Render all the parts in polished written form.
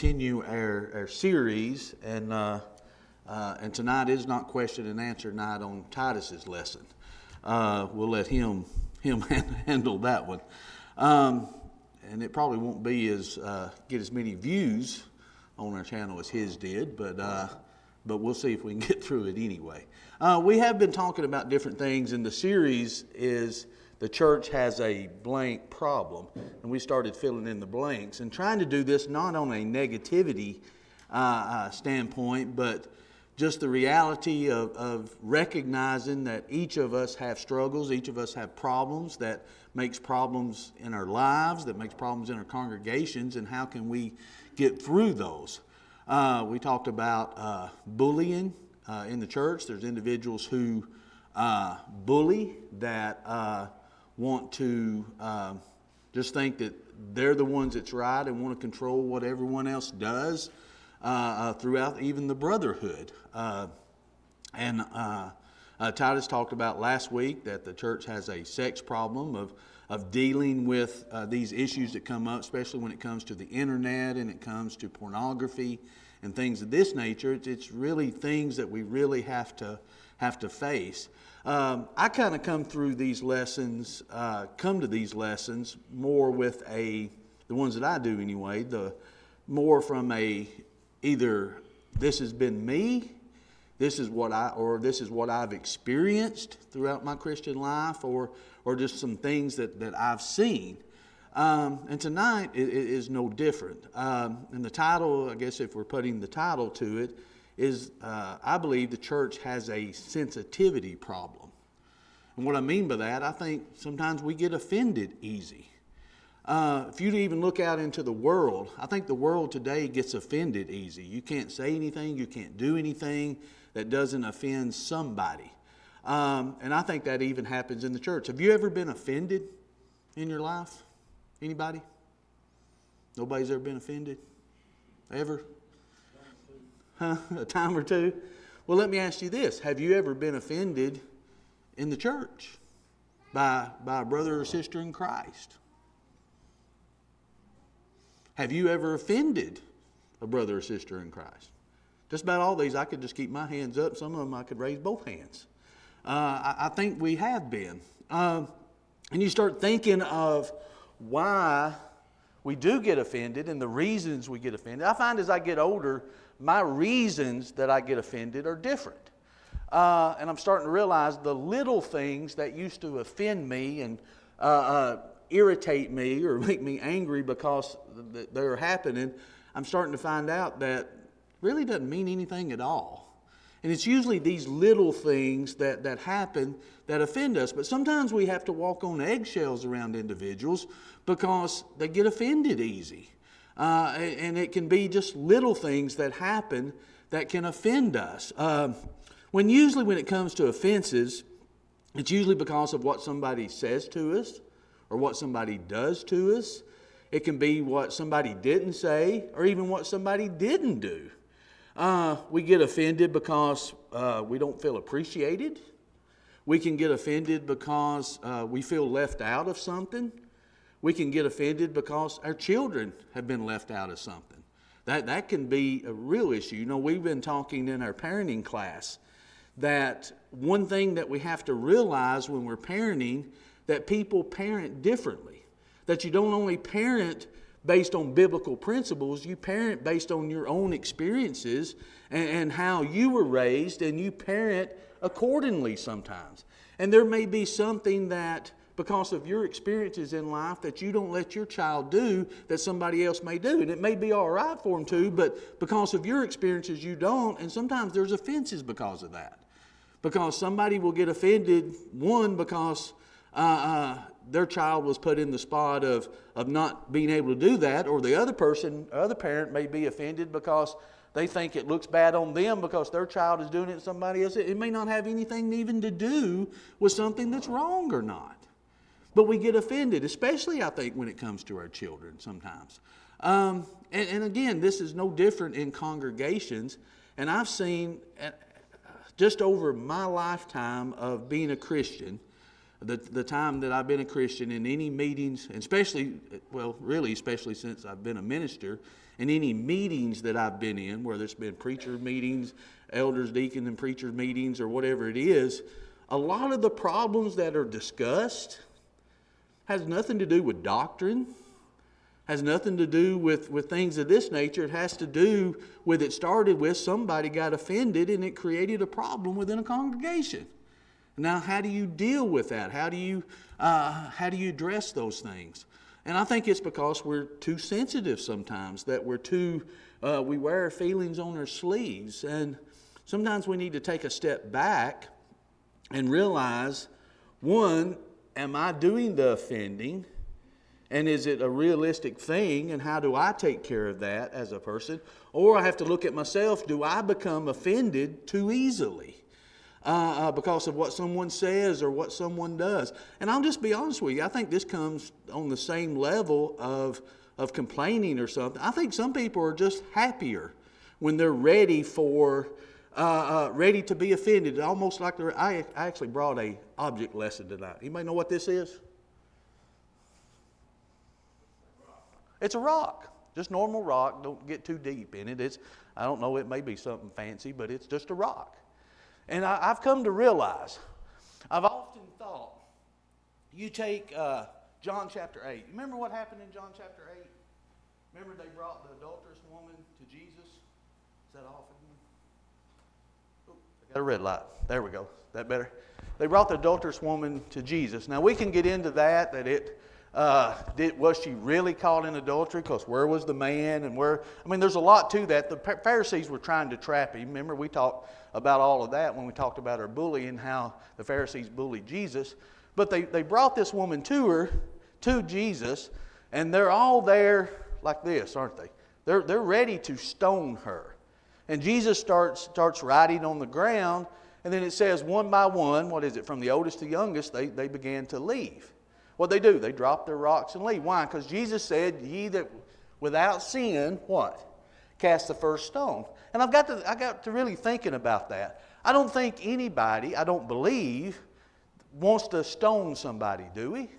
continue our series, and tonight is not question and answer night on Titus's lesson. We'll let him handle that one, and it probably won't be get as many views on our channel as his did, but we'll see if we can get through it anyway. We have been talking about different things, and the series is the church has a blank problem, and we started filling in the blanks and trying to do this not on a negativity standpoint, but just the reality of recognizing that each of us have struggles, each of us have problems that makes problems in our lives, that makes problems in our congregations, and how can we get through those. We talked about bullying in the church. There's individuals who bully that want to just think that they're the ones that's right and want to control what everyone else does throughout even the brotherhood. Titus talked about last week that the church has a sex problem of dealing with these issues that come up, especially when it comes to the internet and it comes to pornography and things of this nature. It's really things that we really have to face. I kind of come to these lessons more with the ones that I do anyway, more from either this has been me, this is what I've experienced throughout my Christian life, or just some things that I've seen. And tonight is no different. And the title, I guess if we're putting the title to it, is I believe the church has a sensitivity problem. And what I mean by that, I think sometimes we get offended easy. If you even look out into the world, I think the world today gets offended easy. You can't say anything, you can't do anything that doesn't offend somebody. And I think that even happens in the church. Have you ever been offended in your life? Anybody? Nobody's ever been offended? Ever? A time or two? Well, let me ask you this. Have you ever been offended in the church by a brother or sister in Christ? Have you ever offended a brother or sister in Christ? Just about all these, I could just keep my hands up. Some of them I could raise both hands. I think we have been. And you start thinking of why we do get offended and the reasons we get offended. I find as I get older, my reasons that I get offended are different. And I'm starting to realize the little things that used to offend me and irritate me or make me angry because they're happening, I'm starting to find out that really doesn't mean anything at all. And it's usually these little things that happen that offend us. But sometimes we have to walk on eggshells around individuals because they get offended easy. And it can be just little things that happen that can offend us. When it comes to offenses, it's usually because of what somebody says to us or what somebody does to us. It can be what somebody didn't say or even what somebody didn't do. We get offended because we don't feel appreciated. We can get offended because we feel left out of something. We can get offended because our children have been left out of something. That can be a real issue. You know, we've been talking in our parenting class that one thing that we have to realize when we're parenting, that people parent differently. That you don't only parent based on biblical principles, you parent based on your own experiences and how you were raised, and you parent accordingly sometimes. And there may be something that, because of your experiences in life, that you don't let your child do that somebody else may do. And it may be all right for them to, but because of your experiences you don't, and sometimes there's offenses because of that. Because somebody will get offended, one, because their child was put in the spot of not being able to do that, or the other parent may be offended because they think it looks bad on them because their child is doing it to somebody else. It may not have anything even to do with something that's wrong or not. But we get offended, especially I think when it comes to our children sometimes. And again, this is no different in congregations. And I've seen, just over my lifetime of being a Christian, the time that I've been a Christian in any meetings, especially since I've been a minister, in any meetings that I've been in, whether it's been preacher meetings, elders, deacons, and preachers meetings, or whatever it is, a lot of the problems that are discussed has nothing to do with doctrine, has nothing to do with things of this nature. It has to do with, it started with somebody got offended and it created a problem within a congregation. Now, how do you deal with that? How do you address those things? And I think it's because we're too sensitive sometimes, that we wear our feelings on our sleeves. And sometimes we need to take a step back and realize, one, am I doing the offending? And is it a realistic thing? And how do I take care of that as a person? Or I have to look at myself, do I become offended too easily? Because of what someone says or what someone does. And I'll just be honest with you, I think this comes on the same level of complaining or something. I think some people are just happier when they're ready to be offended. Almost like I actually brought a object lesson tonight. Anybody know what this is? It's a rock. Just normal rock. Don't get too deep in it. I don't know, it may be something fancy, but it's just a rock. And I've come to realize, I've often thought, you take John chapter 8. Remember what happened in John chapter 8? Remember they brought the adulterous woman to Jesus? Is that off again? Oh, I got a red light. There we go. Is that better? They brought the adulterous woman to Jesus. Now we can get into that was she really caught in adultery? Because where was the man? And there's a lot to that. The Pharisees were trying to trap him. Remember, we talked about all of that when we talked about our bullying, how the Pharisees bullied Jesus. But they brought this woman to Jesus, and they're all there like this, aren't they? They're ready to stone her. And Jesus starts writing on the ground, and then it says one by one, from the oldest to youngest, they began to leave. What they do? They drop their rocks and leave. Why? Because Jesus said, "Ye that without sin, what? Cast the first stone." And I got to really thinking about that. I don't think anybody, I don't believe, wants to stone somebody, do we?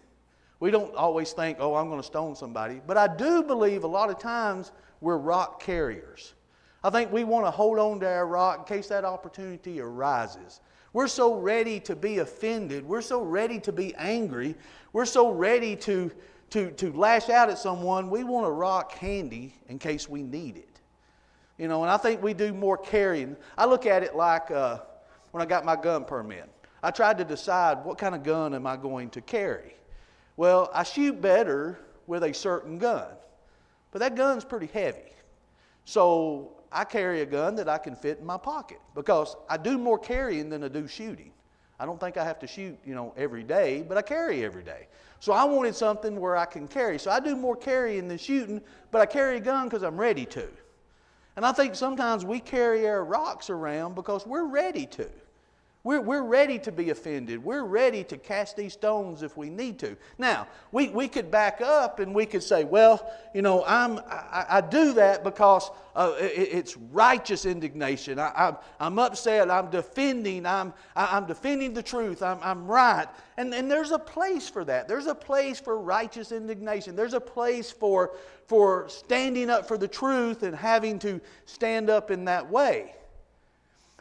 We don't always think, "Oh, I'm going to stone somebody." But I do believe a lot of times we're rock carriers. I think we want to hold on to our rock in case that opportunity arises. We're so ready to be offended. We're so ready to be angry. We're so ready to lash out at someone. We want a rock handy in case we need it. And I think we do more carrying. I look at it like when I got my gun permit. I tried to decide what kind of gun am I going to carry. Well, I shoot better with a certain gun. But that gun's pretty heavy. So I carry a gun that I can fit in my pocket because I do more carrying than I do shooting. I don't think I have to shoot, every day, but I carry every day. So I wanted something where I can carry. So I do more carrying than shooting, but I carry a gun because I'm ready to. And I think sometimes we carry our rocks around because we're ready to. We're ready to be offended. We're ready to cast these stones if we need to. Now, we could back up and we could say, well, I do that because it's righteous indignation. I'm upset. I'm defending. I'm defending the truth. I'm right. And there's a place for that. There's a place for righteous indignation. There's a place for standing up for the truth and having to stand up in that way.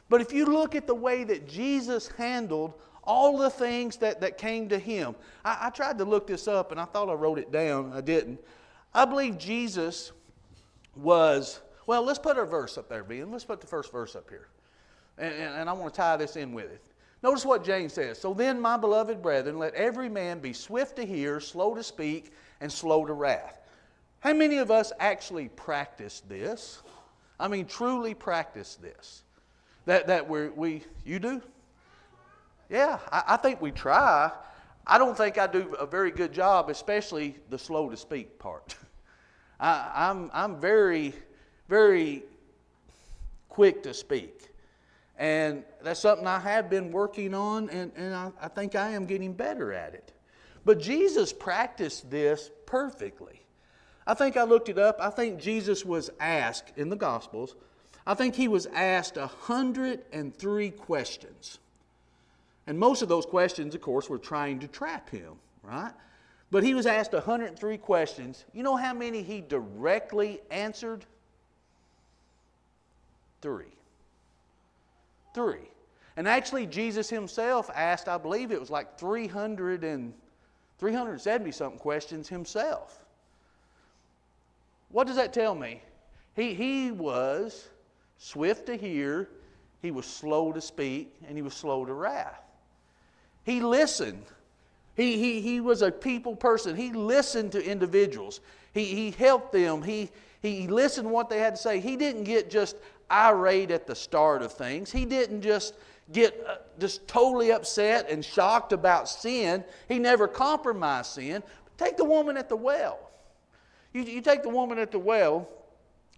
But if you look at the way that Jesus handled all the things that came to him. I tried to look this up and I thought I wrote it down. I didn't. I believe Jesus was, well, let's put our verse up there, Ben. Let's put the first verse up here. And I want to tie this in with it. Notice what James says. So then, my beloved brethren, let every man be swift to hear, slow to speak, and slow to wrath. How many of us actually practice this? I mean, truly practice this. You do? Yeah, I think we try. I don't think I do a very good job, especially the slow to speak part. I'm very, very quick to speak. And that's something I have been working on, and I think I am getting better at it. But Jesus practiced this perfectly. I think I looked it up. I think Jesus was asked in the Gospels, I think he was asked 103 questions. And most of those questions, of course, were trying to trap him, right? But he was asked 103 questions. You know how many he directly answered? 3. 3. And actually, Jesus himself asked, I believe it was like 370-something questions himself. What does that tell me? He was swift to hear, he was slow to speak, and he was slow to wrath. He listened. He was a people person. He listened to individuals. He helped them. He listened to what they had to say. He didn't get just irate at the start of things. He didn't just get just totally upset and shocked about sin. He never compromised sin. Take the woman at the well. You take the woman at the well.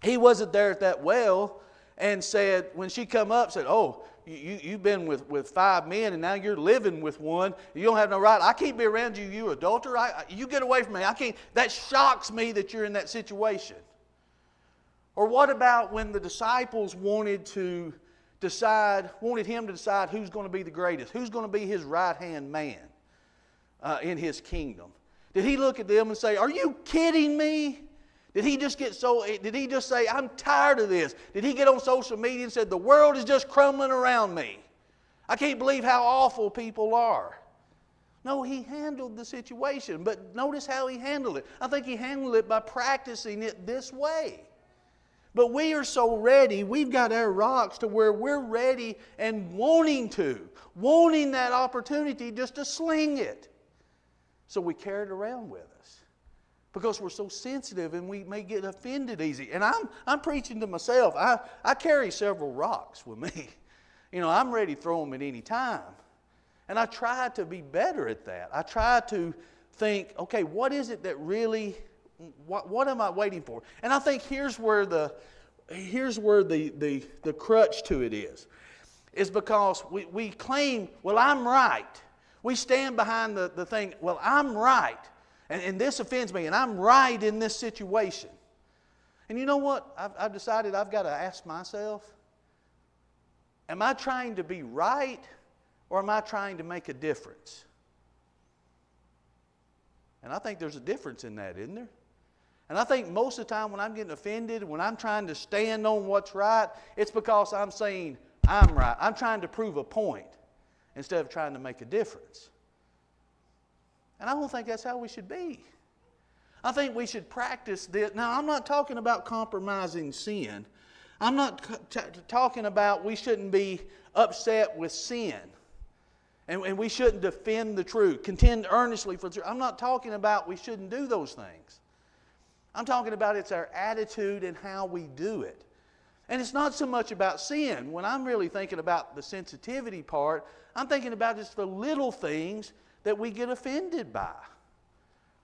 He wasn't there at that well and said, when she come up, said, oh, you've been with 5 men and now you're living with one. You don't have no right. I can't be around you, you adulterer. You get away from me. I can't. That shocks me that you're in that situation. Or what about when the disciples wanted him to decide who's going to be the greatest, who's going to be his right-hand man in his kingdom? Did he look at them and say, are you kidding me? Did he just say, I'm tired of this? Did he get on social media and said, the world is just crumbling around me? I can't believe how awful people are. No, he handled the situation, but notice how he handled it. I think he handled it by practicing it this way. But we are so ready, we've got our rocks to where we're ready and wanting that opportunity just to sling it. So we carry it around with us because we're so sensitive and we may get offended easy. And I'm preaching to myself. I carry several rocks with me. I'm ready to throw them at any time. And I try to be better at that. I try to think, okay, what is it that really... What am I waiting for? And I think here's where the crutch to it is because we claim, well, I'm right. We stand behind the thing, well, I'm right. And this offends me, and I'm right in this situation. And you know what? I've decided I've got to ask myself, am I trying to be right or am I trying to make a difference? And I think there's a difference in that, isn't there? And I think most of the time when I'm getting offended, when I'm trying to stand on what's right, it's because I'm saying I'm right. I'm trying to prove a point instead of trying to make a difference. And I don't think that's how we should be. I think we should practice this. Now, I'm not talking about compromising sin. I'm not talking about we shouldn't be upset with sin. And we shouldn't defend the truth, contend earnestly for the truth. I'm not talking about we shouldn't do those things. I'm talking about it's our attitude and how we do it. And it's not so much about sin. When I'm really thinking about the sensitivity part, I'm thinking about just the little things that we get offended by.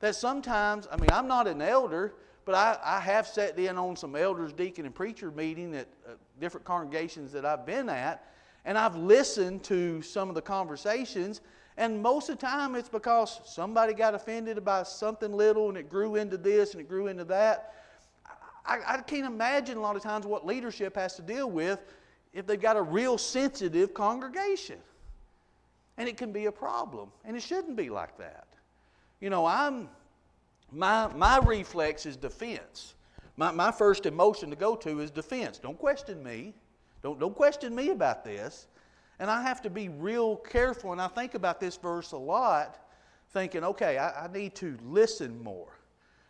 That sometimes, I'm not an elder, but I have sat in on some elders, deacon, and preacher meeting at different congregations that I've been at, and I've listened to some of the conversations. And most of the time it's because somebody got offended about something little and it grew into this and it grew into that. I can't imagine a lot of times what leadership has to deal with if they've got a real sensitive congregation. And it can be a problem. And it shouldn't be like that. My reflex is defense. My first emotion to go to is defense. Don't question me. Don't question me about this. And I have to be real careful, and I think about this verse a lot, thinking, okay, I need to listen more.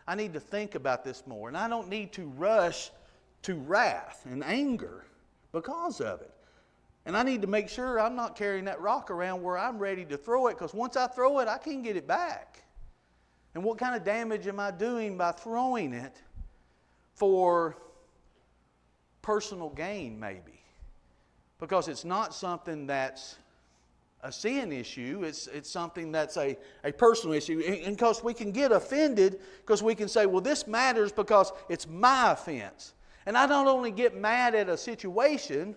I need to think about this more. And I don't need to rush to wrath and anger because of it. And I need to make sure I'm not carrying that rock around where I'm ready to throw it, because once I throw it, I can't get it back. And what kind of damage am I doing by throwing it for personal gain, maybe? Because it's not something that's a sin issue. It's something that's a personal issue. And because we can get offended because we can say, well, this matters because it's my offense. And I don't only get mad at a situation,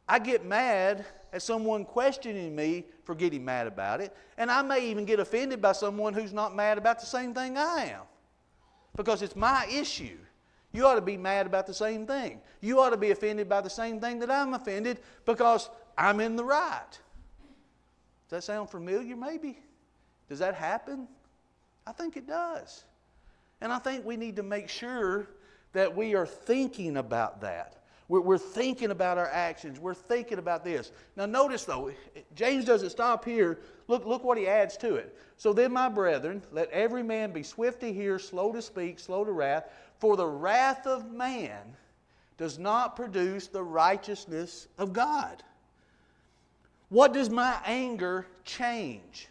I get mad at someone questioning me for getting mad about it. And I may even get offended by someone who's not mad about the same thing I am. Because it's my issue. You ought to be mad about the same thing. You ought to be offended by the same thing that I'm offended because I'm in the right. Does that sound familiar maybe? Does that happen? I think it does. And I think we need to make sure that we are thinking about that. We're thinking about our actions. We're thinking about this. Now notice though, James doesn't stop here. Look what he adds to it. So then, my brethren, let every man be swift to hear, slow to speak, slow to wrath. For the wrath of man does not produce the righteousness of God. What does my anger change?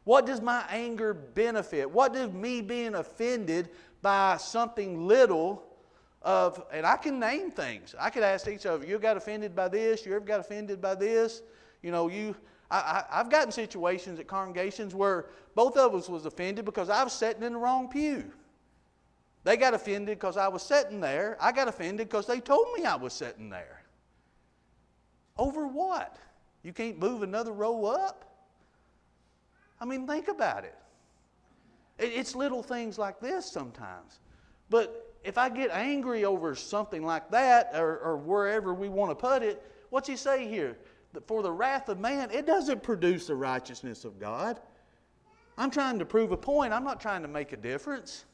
What does my anger benefit? What does me being offended by something little of, and I can name things. I could ask each of you, you got offended by this? You ever got offended by this? You know, I've gotten situations at congregations where both of us was offended because I was sitting in the wrong pew. They got offended because I was sitting there. I got offended because they told me I was sitting there. Over what? You can't move another row up? I mean, think about it. It's little things like this sometimes. But if I get angry over something like that, or wherever we want to put it, what's he say here? For the wrath of man, it doesn't produce the righteousness of God. I'm trying to prove a point. I'm not trying to make a difference.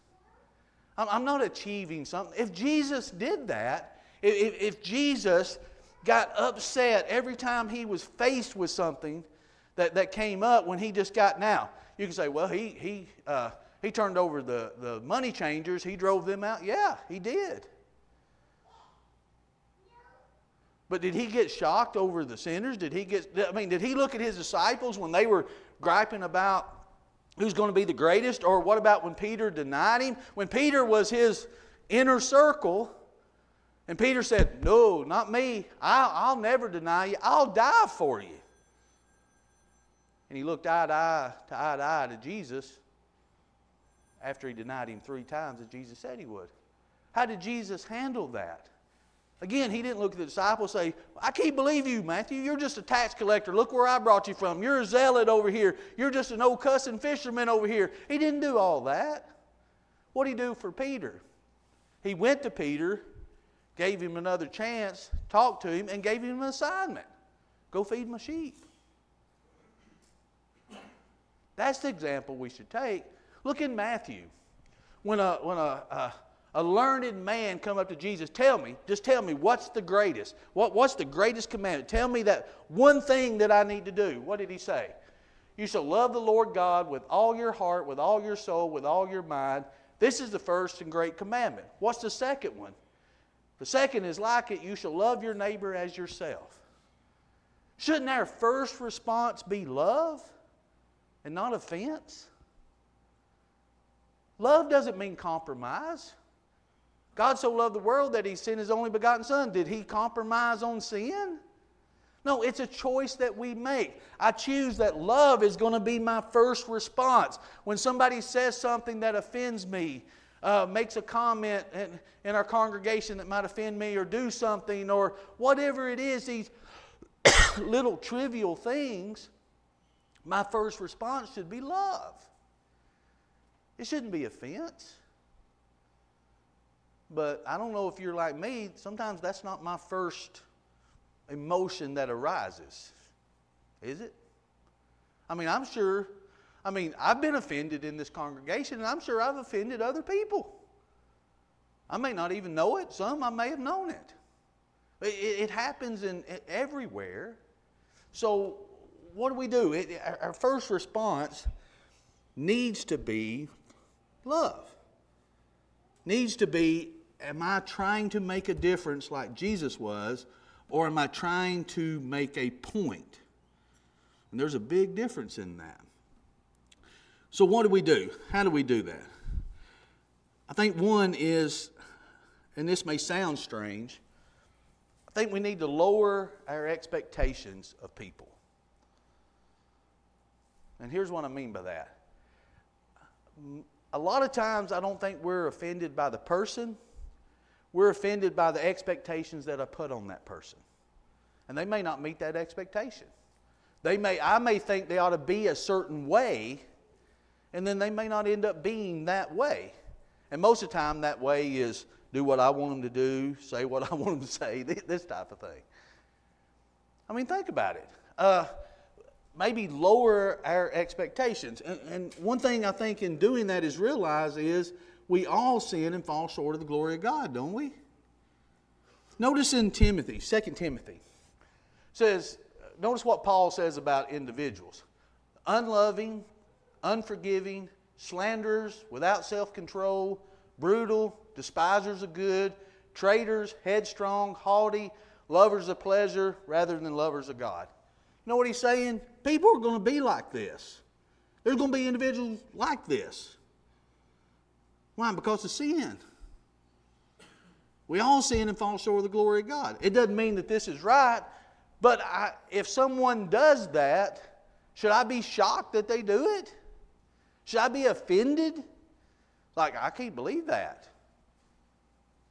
I'm not achieving something. If Jesus did that, if Jesus got upset every time he was faced with something that came up when he just got now, you can say, well, he turned over the money changers. He drove them out. Yeah, he did. But did he get shocked over the sinners? Did he look at his disciples when they were griping about who's going to be the greatest? Or what about when Peter denied him? When Peter was his inner circle, and Peter said, no, not me. I'll never deny you. I'll die for you. And he looked eye to eye to Jesus after he denied him 3 times, as Jesus said he would. How did Jesus handle that? Again, he didn't look at the disciples and say, I can't believe you, Matthew. You're just a tax collector. Look where I brought you from. You're a zealot over here. You're just an old cussing fisherman over here. He didn't do all that. What did he do for Peter? He went to Peter, gave him another chance, talked to him, and gave him an assignment. Go feed my sheep. That's the example we should take. Look in Matthew. When a learned man come up to Jesus, just tell me, what's the greatest? What's the greatest commandment? Tell me that one thing that I need to do. What did he say? You shall love the Lord God with all your heart, with all your soul, with all your mind. This is the first and great commandment. What's the second one? The second is like it. You shall love your neighbor as yourself. Shouldn't our first response be love and not offense? Love doesn't mean compromise. God so loved the world that He sent His only begotten Son. Did He compromise on sin? No, it's a choice that we make. I choose that love is going to be my first response. When somebody says something that offends me, makes a comment in our congregation that might offend me, or do something, or whatever it is, these little trivial things, my first response should be love. It shouldn't be offense. But I don't know if you're like me, sometimes that's not my first emotion that arises. Is it? I've been offended in this congregation, and I'm sure I've offended other people. I may not even know it. Some I may have known it. It happens everywhere. So what do? Our first response needs to be love. Needs to be, am I trying to make a difference like Jesus was, or am I trying to make a point? And there's a big difference in that. So what do we do? How do we do that? I think one is, and this may sound strange, I think we need to lower our expectations of people. And here's what I mean by that. A lot of times I don't think we're offended by the person. We're offended by the expectations that I put on that person. And they may not meet that expectation. I may think they ought to be a certain way, and then they may not end up being that way. And most of the time that way is do what I want them to do, say what I want them to say, this type of thing. I mean, think about it. maybe lower our expectations. And one thing I think in doing that is realize is we all sin and fall short of the glory of God, don't we? Notice in Timothy, 2 Timothy, says, notice what Paul says about individuals. Unloving, unforgiving, slanderers, without self-control, brutal, despisers of good, traitors, headstrong, haughty, lovers of pleasure rather than lovers of God. You know what he's saying? People are going to be like this. There's going to be individuals like this. Why? Because of sin. We all sin and fall short of the glory of God. It doesn't mean that this is right, but if someone does that, should I be shocked that they do it? Should I be offended? Like, I can't believe that.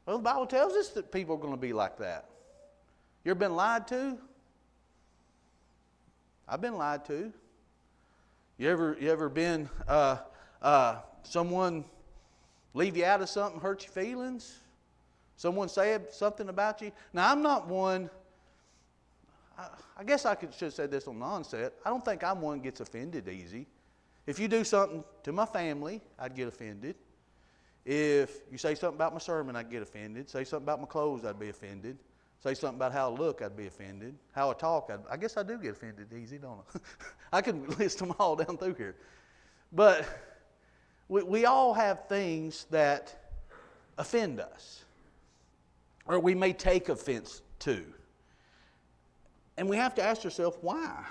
Well, the Bible tells us that people are going to be like that. You ever been lied to? I've been lied to. You ever been someone leave you out of something, hurt your feelings? Someone say something about you? Now, I'm not one, I guess I should have said this on the onset. I don't think I'm one that gets offended easy. If you do something to my family, I'd get offended. If you say something about my sermon, I'd get offended. Say something about my clothes, I'd be offended. Say something about how I look, I'd be offended. How I talk, I guess I do get offended easy, don't I? I could list them all down through here. But we all have things that offend us, or we may take offense to. And we have to ask ourselves, why?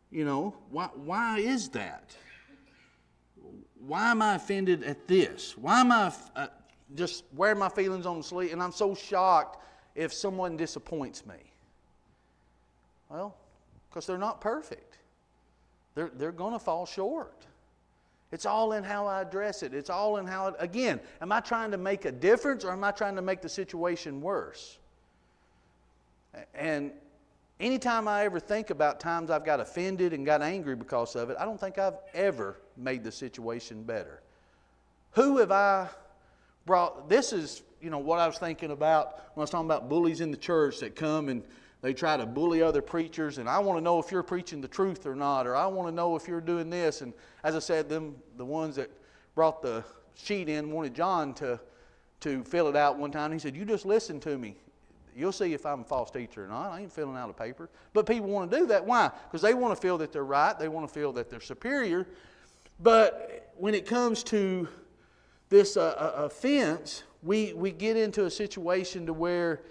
You know, why is that? Why am I offended at this? Why am I just wearing my feelings on the sleeve? And I'm so shocked if someone disappoints me. Well, because they're not perfect. They're going to fall short. It's all in how I address it. It's all in how, again, am I trying to make a difference or am I trying to make the situation worse? And anytime I ever think about times I've got offended and got angry because of it, I don't think I've ever made the situation better. Who have I brought? This is, what I was thinking about when I was talking about bullies in the church that come and they try to bully other preachers, and I want to know if you're preaching the truth or not, or I want to know if you're doing this. And as I said, the ones that brought the sheet in wanted John to fill it out one time. He said, "You just listen to me. You'll see if I'm a false teacher or not. I ain't filling out a paper." But people want to do that. Why? Because they want to feel that they're right. They want to feel that they're superior. But when it comes to this offense, we get into a situation to where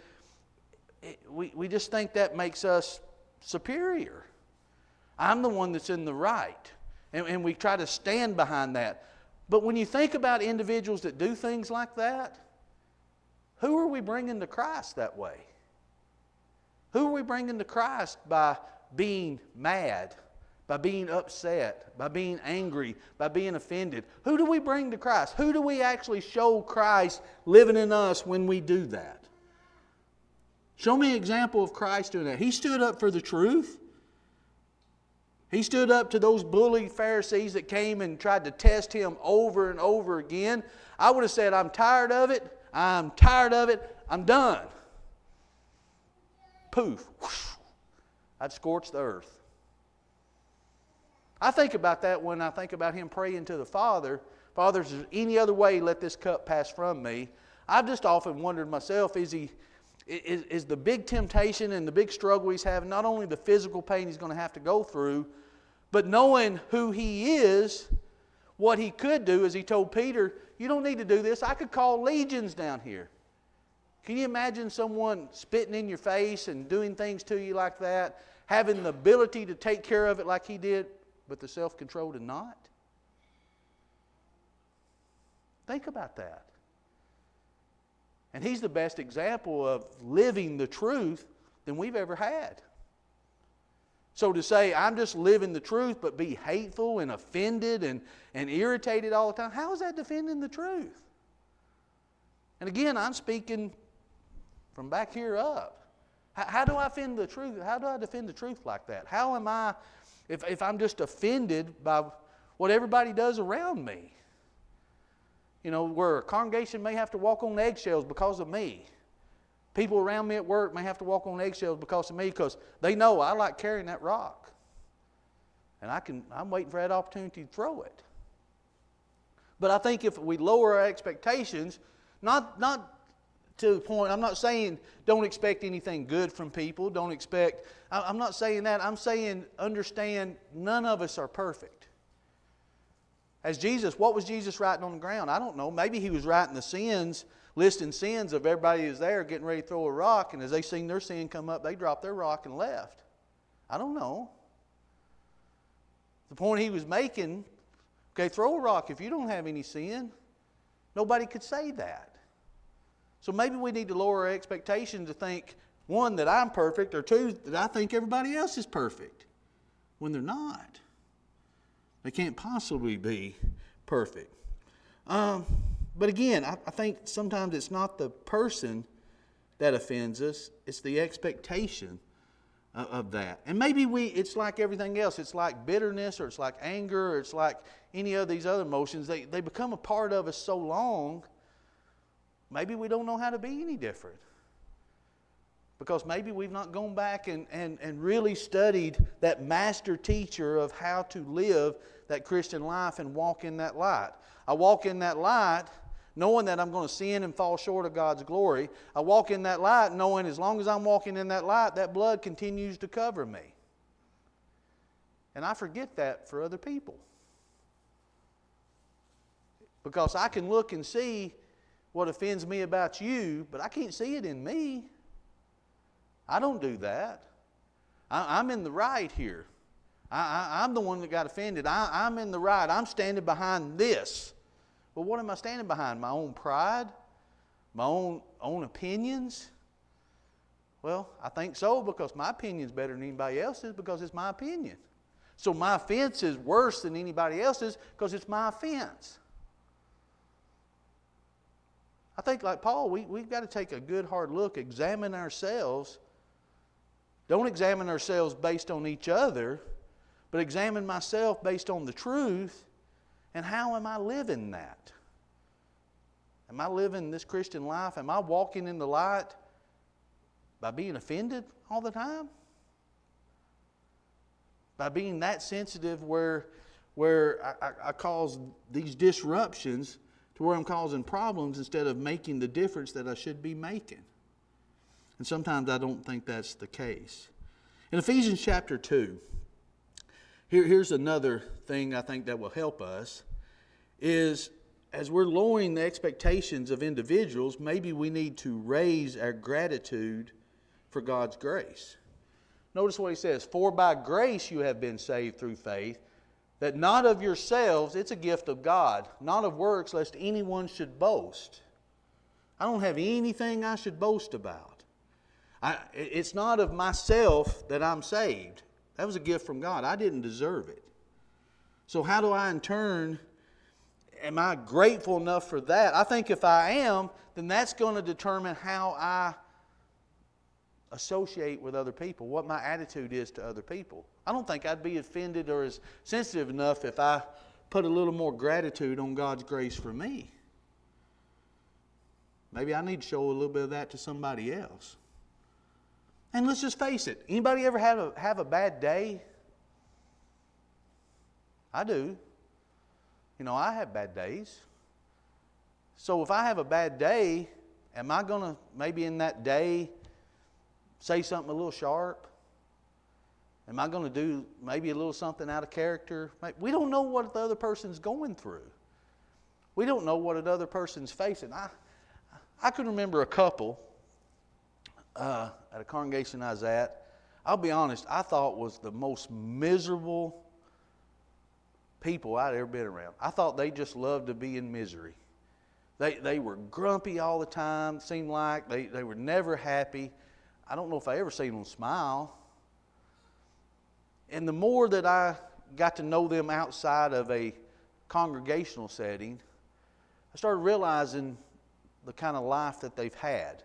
we just think that makes us superior. I'm the one that's in the right. And we try to stand behind that. But when you think about individuals that do things like that, who are we bringing to Christ that way? Who are we bringing to Christ by being mad, by being upset, by being angry, by being offended? Who do we bring to Christ? Who do we actually show Christ living in us when we do that? Show me an example of Christ doing that. He stood up for the truth. He stood up to those bully Pharisees that came and tried to test Him over and over again. I would have said, "I'm tired of it. I'm tired of it. I'm done." Poof. Whoosh. I'd scorch the earth. I think about that when I think about Him praying to the Father. "Father, is there any other way let this cup pass from me?" I've just often wondered myself, is the big temptation and the big struggle He's having not only the physical pain He's going to have to go through, but knowing who He is, what He could do, as He told Peter, "You don't need to do this. I could call legions down here." Can you imagine someone spitting in your face and doing things to you like that, having the ability to take care of it like He did, but the self-control to not? Think about that. And He's the best example of living the truth than we've ever had. So to say, "I'm just living the truth," but be hateful and offended and irritated all the time, how is that defending the truth? And again, I'm speaking from back here up. How do I defend the truth? How do I defend the truth like that? How am I, if I'm just offended by what everybody does around me? Where a congregation may have to walk on eggshells because of me. People around me at work may have to walk on eggshells because of me, because they know I like carrying that rock. And I'm waiting for that opportunity to throw it. But I think if we lower our expectations, not to the point, I'm not saying don't expect anything good from people, I'm not saying that. I'm saying understand none of us are perfect. As Jesus, what was Jesus writing on the ground? I don't know. Maybe he was writing the sins, listing sins of everybody who was there getting ready to throw a rock, and as they seen their sin come up, they dropped their rock and left. I don't know. The point he was making, okay, throw a rock if you don't have any sin. Nobody could say that. So maybe we need to lower our expectations to think, one, that I'm perfect, or two, that I think everybody else is perfect, when they're not. They can't possibly be perfect. But again, I think sometimes it's not the person that offends us, it's the expectation of that. And maybe it's like everything else. It's like bitterness, or it's like anger, or it's like any of these other emotions. They become a part of us so long, maybe we don't know how to be any different. Because maybe we've not gone back and really studied that master teacher of how to live that Christian life and walk in that light. I walk in that light knowing that I'm going to sin and fall short of God's glory. I walk in that light knowing as long as I'm walking in that light, that blood continues to cover me. And I forget that for other people. Because I can look and see what offends me about you, but I can't see it in me. I don't do that. I'm in the right here. I'm the one that got offended. I'm in the right. I'm standing behind this. Well, what am I standing behind? My own pride? My own opinions? Well, I think so, because my opinion's better than anybody else's, because it's my opinion. So my offense is worse than anybody else's because it's my offense. I think like Paul, we've got to take a good hard look, examine ourselves. Don't examine ourselves based on each other, but examine myself based on the truth. And how am I living that? Am I living this Christian life? Am I walking in the light by being offended all the time? By being that sensitive where I cause these disruptions to where I'm causing problems instead of making the difference that I should be making? And sometimes I don't think that's the case. In Ephesians chapter 2, here's another thing I think that will help us, is as we're lowering the expectations of individuals, maybe we need to raise our gratitude for God's grace. Notice what he says, "For by grace you have been saved through faith, that not of yourselves," it's a gift of God, "not of works, lest anyone should boast." I don't have anything I should boast about. It's not of myself that I'm saved. That was a gift from God. I didn't deserve it. So how do I in turn, am I grateful enough for that? I think if I am, then that's going to determine how I associate with other people, what my attitude is to other people. I don't think I'd be offended or as sensitive enough if I put a little more gratitude on God's grace for me. Maybe I need to show a little bit of that to somebody else. And let's just face it, anybody ever have a bad day? I do. I have bad days. So if I have a bad day, am I going to maybe in that day say something a little sharp? Am I going to do maybe a little something out of character? We don't know what the other person's going through. We don't know what another person's facing. I can remember a couple at a congregation I was at. I'll be honest, I thought was the most miserable people I'd ever been around. I thought they just loved to be in misery. They were grumpy all the time, seemed like. They were never happy. I don't know if I ever seen them smile. And the more that I got to know them outside of a congregational setting, I started realizing the kind of life that they've had,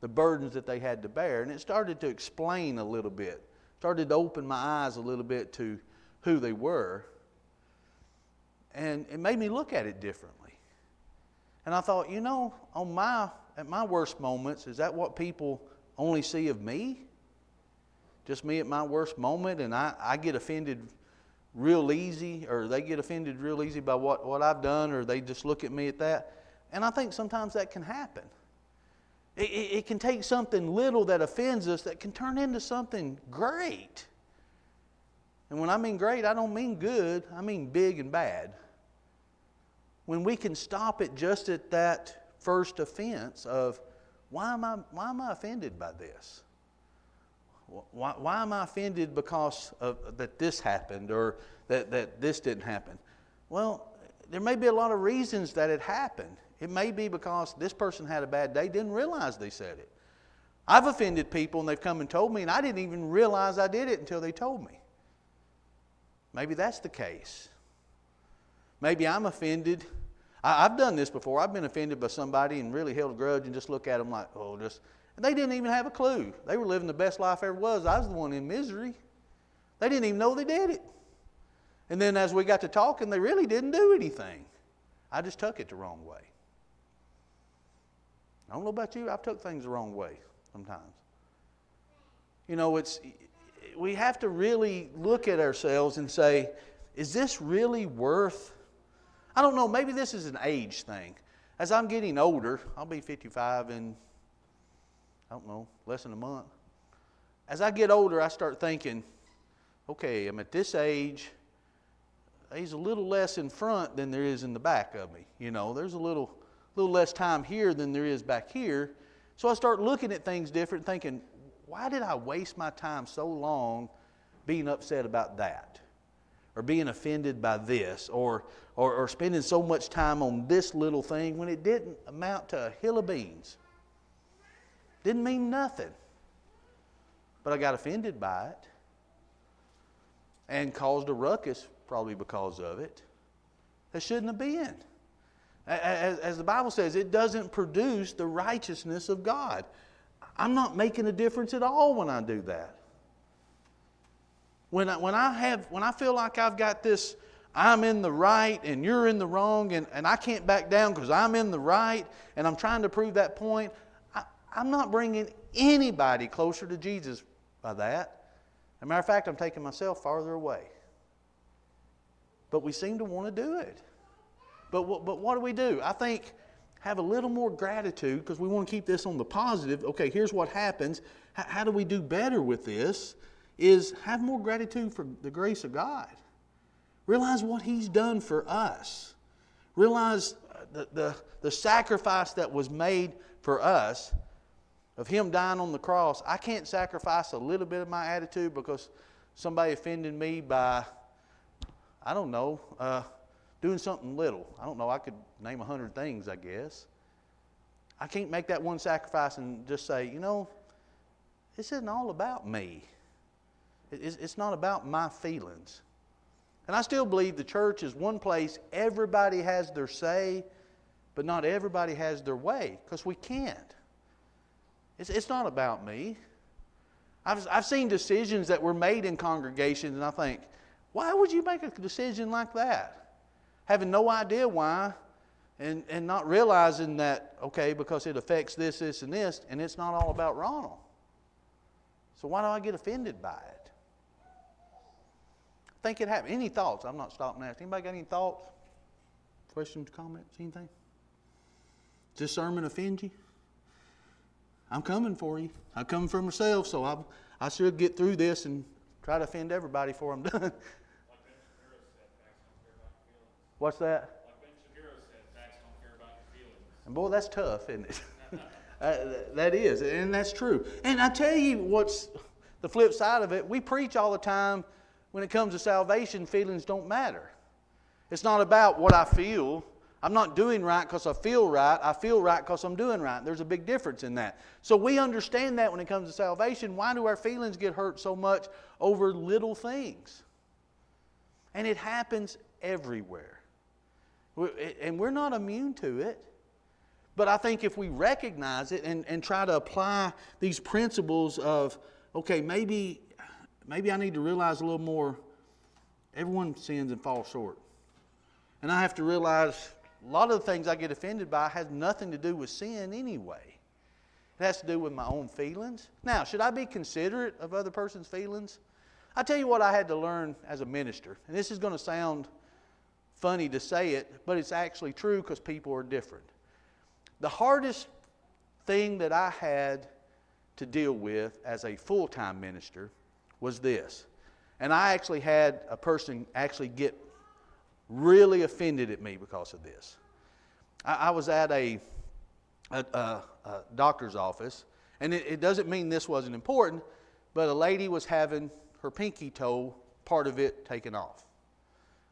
the burdens that they had to bear. And it started to explain a little bit, started to open my eyes a little bit to who they were. And it made me look at it differently. And I thought, at my worst moments, is that what people only see of me? Just me at my worst moment, and I get offended real easy, or they get offended real easy by what I've done, or they just look at me at that. And I think sometimes that can happen. It can take something little that offends us that can turn into something great. And when I mean great, I don't mean good, I mean big and bad. When we can stop it just at that first offense of, why am I offended by this? Why am I offended because that this happened, or that this didn't happen? Well, there may be a lot of reasons that it happened. It may be because this person had a bad day, didn't realize they said it. I've offended people and they've come and told me, and I didn't even realize I did it until they told me. Maybe that's the case. Maybe I'm offended. I've done this before. I've been offended by somebody and really held a grudge and just look at them like, oh, just... And they didn't even have a clue. They were living the best life ever was. I was the one in misery. They didn't even know they did it. And then as we got to talking, they really didn't do anything. I just took it the wrong way. I don't know about you. I've took things the wrong way sometimes. You know, we have to really look at ourselves and say, is this really worth... I don't know, maybe this is an age thing. As I'm getting older, I'll be 55 in, I don't know, less than a month. As I get older, I start thinking, okay, I'm at this age. There's a little less in front than there is in the back of me. You know, there's a little less time here than there is back here. So I start looking at things different, thinking, why did I waste my time so long being upset about that? Or being offended by this, or spending so much time on this little thing when it didn't amount to a hill of beans. Didn't mean nothing. But I got offended by it and caused a ruckus probably because of it that shouldn't have been. As the Bible says, it doesn't produce the righteousness of God. I'm not making a difference at all when I do that. When I feel like I've got this, I'm in the right and you're in the wrong, and I can't back down because I'm in the right and I'm trying to prove that point, I'm not bringing anybody closer to Jesus by that. As a matter of fact, I'm taking myself farther away. But we seem to want to do it. But what do? I think have a little more gratitude, because we want to keep this on the positive. Okay, here's what happens. How do we do better with this? Is have more gratitude for the grace of God. Realize what He's done for us. Realize the sacrifice that was made for us, of Him dying on the cross. I can't sacrifice a little bit of my attitude because somebody offended me by, I don't know, doing something little. I don't know, I could name 100 things, I guess. I can't make that one sacrifice and just say, you know, this isn't all about me. It's not about my feelings. And I still believe the church is one place everybody has their say, but not everybody has their way, because we can't. It's not about me. I've seen decisions that were made in congregations, and I think, why would you make a decision like that? Having no idea why, and not realizing that, okay, because it affects this, and this, and it's not all about Ronald. So why do I get offended by it? I think it happened. Any thoughts? I'm not stopping to ask. Anybody got any thoughts? Questions, comments, anything? Does this sermon offend you? I'm coming for you. I'm coming for myself, so I should get through this and try to offend everybody before I'm done. Like Ben Shapiro said, facts don't care about your feelings. What's that? Like Ben Shapiro said, facts don't care about your feelings. And boy, that's tough, isn't it? That is, and that's true. And I tell you what's the flip side of it. We preach all the time, when it comes to salvation, feelings don't matter. It's not about what I feel. I'm not doing right because I feel right. I feel right because I'm doing right. There's a big difference in that. So we understand that when it comes to salvation. Why do our feelings get hurt so much over little things? And it happens everywhere. And we're not immune to it. But I think if we recognize it and try to apply these principles of, okay, maybe I need to realize a little more, everyone sins and falls short. And I have to realize a lot of the things I get offended by has nothing to do with sin anyway. It has to do with my own feelings. Now, should I be considerate of other person's feelings? I tell you what I had to learn as a minister, and this is going to sound funny to say it, but it's actually true because people are different. The hardest thing that I had to deal with as a full-time minister was this. And I actually had a person actually get really offended at me because of this. I was at a doctor's office, and it doesn't mean this wasn't important, but a lady was having her pinky toe, part of it, taken off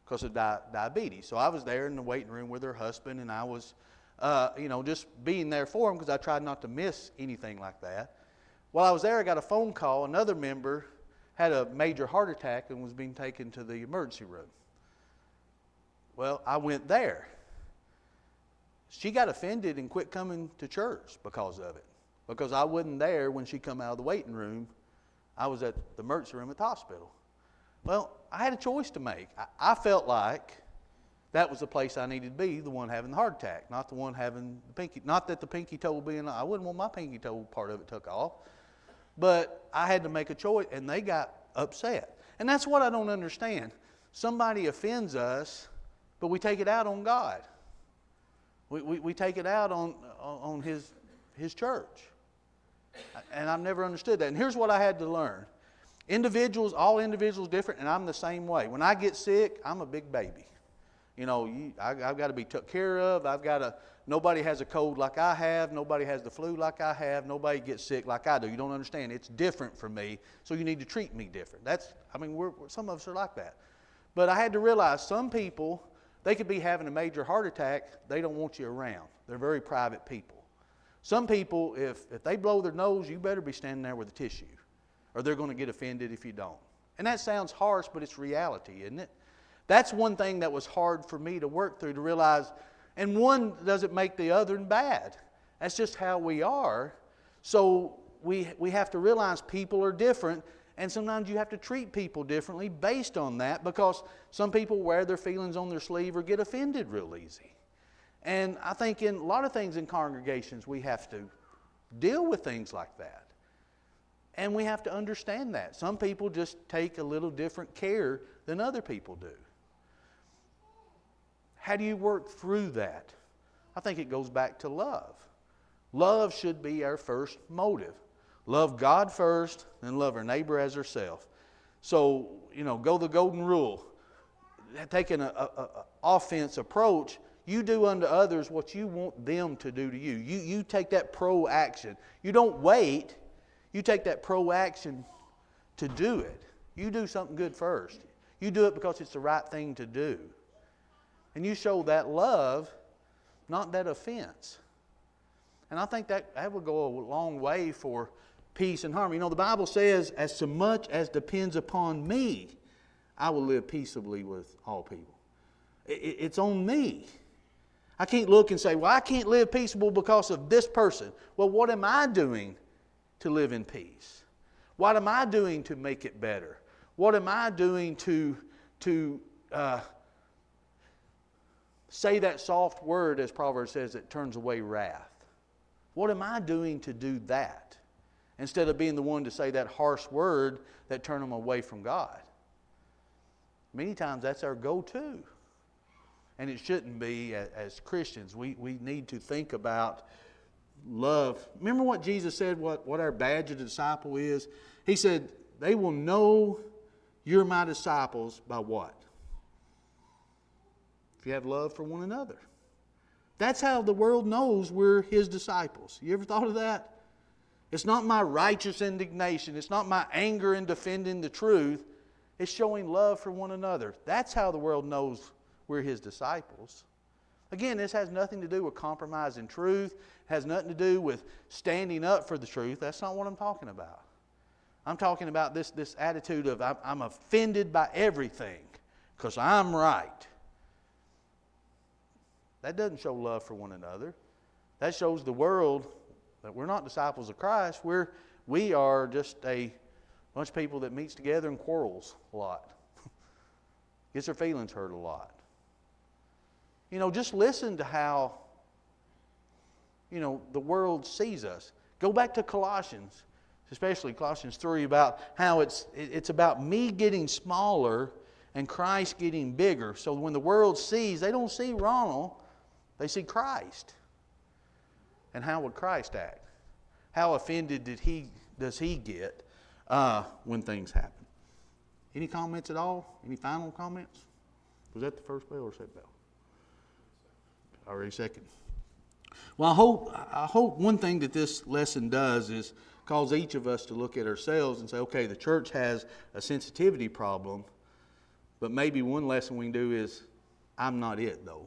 because of diabetes. So I was there in the waiting room with her husband, and I was, just being there for him because I tried not to miss anything like that. While I was there, I got a phone call. Another member had a major heart attack and was being taken to the emergency room. Well, I went there. She got offended and quit coming to church because of it. Because I wasn't there when she come out of the waiting room. I was at the emergency room at the hospital. Well, I had a choice to make. I felt like that was the place I needed to be, the one having the heart attack, not the one having the pinky. Not that the pinky toe being, I wouldn't want my pinky toe part of it took off. But I had to make a choice, and they got upset. And that's what I don't understand. Somebody offends us, but we take it out on God. We take it out on His church. And I've never understood that. And here's what I had to learn. All individuals different, and I'm the same way. When I get sick, I'm a big baby. I've got to be took care of. Nobody has a cold like I have. Nobody has the flu like I have. Nobody gets sick like I do. You don't understand. It's different for me, so you need to treat me different. Some of us are like that. But I had to realize some people, they could be having a major heart attack. They don't want you around. They're very private people. Some people, if they blow their nose, you better be standing there with a tissue, or they're going to get offended if you don't. And that sounds harsh, but it's reality, isn't it? That's one thing that was hard for me to work through, to realize, and one doesn't make the other bad. That's just how we are. So we have to realize people are different, and sometimes you have to treat people differently based on that, because some people wear their feelings on their sleeve or get offended real easy. And I think in a lot of things in congregations, we have to deal with things like that. And we have to understand that. Some people just take a little different care than other people do. How do you work through that? I think it goes back to love. Love should be our first motive. Love God first, then love our neighbor as ourselves. So, go the golden rule. Taking an offense approach, you do unto others what you want them to do to you. You take that pro-action. You don't wait. You take that pro-action to do it. You do something good first. You do it because it's the right thing to do. And you show that love, not that offense. And I think that would go a long way for peace and harmony. The Bible says, as so much as depends upon me, I will live peaceably with all people. It's on me. I can't look and say, well, I can't live peaceable because of this person. Well, what am I doing to live in peace? What am I doing to make it better? What am I doing to say that soft word, as Proverbs says, that turns away wrath? What am I doing to do that? Instead of being the one to say that harsh word that turn them away from God. Many times that's our go-to. And it shouldn't be. As Christians. We need to think about love. Remember what Jesus said, what our badge of disciple is? He said, they will know you're my disciples by what? If you have love for one another. That's how the world knows we're His disciples. You ever thought of that? It's not my righteous indignation. It's not my anger in defending the truth. It's showing love for one another. That's how the world knows we're His disciples. Again, this has nothing to do with compromising truth. It has nothing to do with standing up for the truth. That's not what I'm talking about. I'm talking about this attitude of I'm offended by everything because I'm right. That doesn't show love for one another. That shows the world that we're not disciples of Christ. We are just a bunch of people that meets together and quarrels a lot. Gets their feelings hurt a lot. Just listen to how, the world sees us. Go back to Colossians. especially Colossians 3, about how it's about me getting smaller and Christ getting bigger. So when the world sees, they don't see Ronald, they see Christ. And how would Christ act? How offended does he get when things happen? Any comments at all? Any final comments? Was that the first bell or second bell? Already second. Well, I hope one thing that this lesson does is cause each of us to look at ourselves and say, okay, the church has a sensitivity problem, but maybe one lesson we can do is, I'm not it though.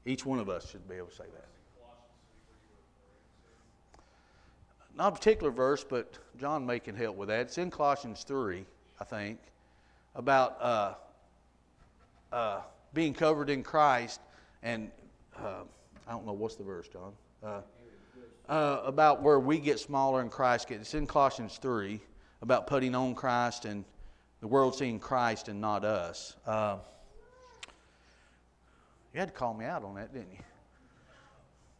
Each one of us should be able to say that. Not a particular verse, but John may can help with that. It's in Colossians 3, I think, about being covered in Christ, and I don't know what's the verse, John. About where we get smaller and Christ gets. It's in Colossians 3 about putting on Christ and the world seeing Christ and not us. You had to call me out on that, didn't you?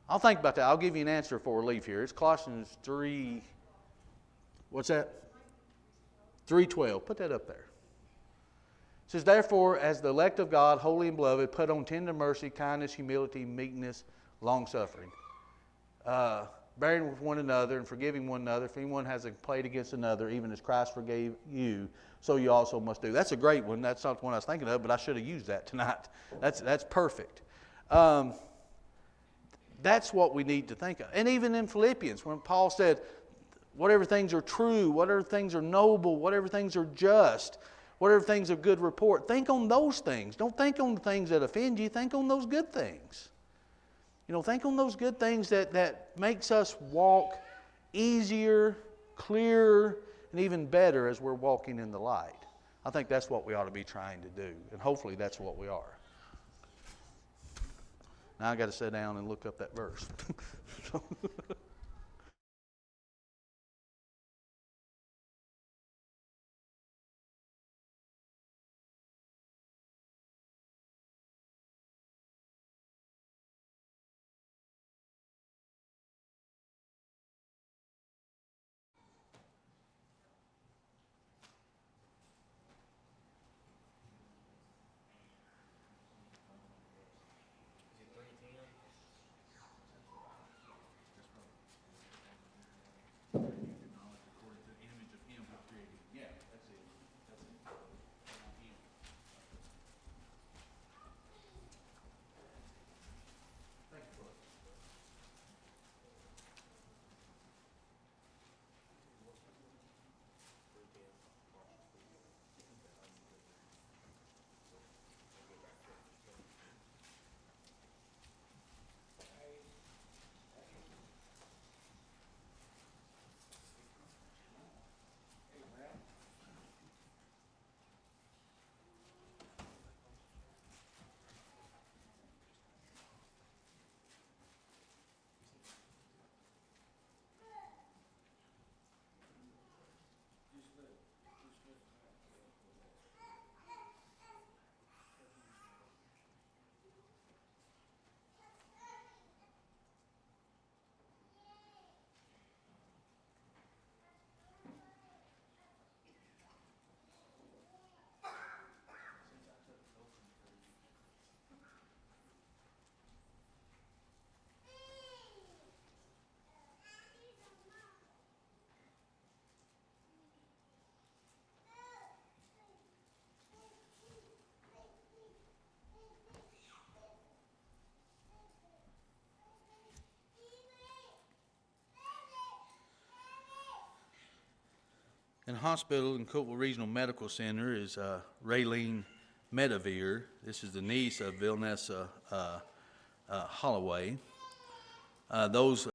I'll think about that. I'll give you an answer before we leave here. It's Colossians 3. What's that? 3:12. Put that up there. It says, therefore, as the elect of God, holy and beloved, put on tender mercy, kindness, humility, meekness, long-suffering. Bearing with one another and forgiving one another. If anyone has a complaint against another, even as Christ forgave you, so you also must do. That's a great one. That's not the one I was thinking of, but I should have used that tonight. That's perfect. That's what we need to think of. And even in Philippians, when Paul said, whatever things are true, whatever things are noble, whatever things are just, whatever things of good report, think on those things. Don't think on the things that offend you. Think on those good things. Think on those good things that makes us walk easier, clearer, and even better as we're walking in the light. I think that's what we ought to be trying to do, and hopefully that's what we are. Now I got to sit down and look up that verse. In the hospital in Cookeville Regional Medical Center is Raylene Medavere. This is the niece of Vilnessa Holloway. Those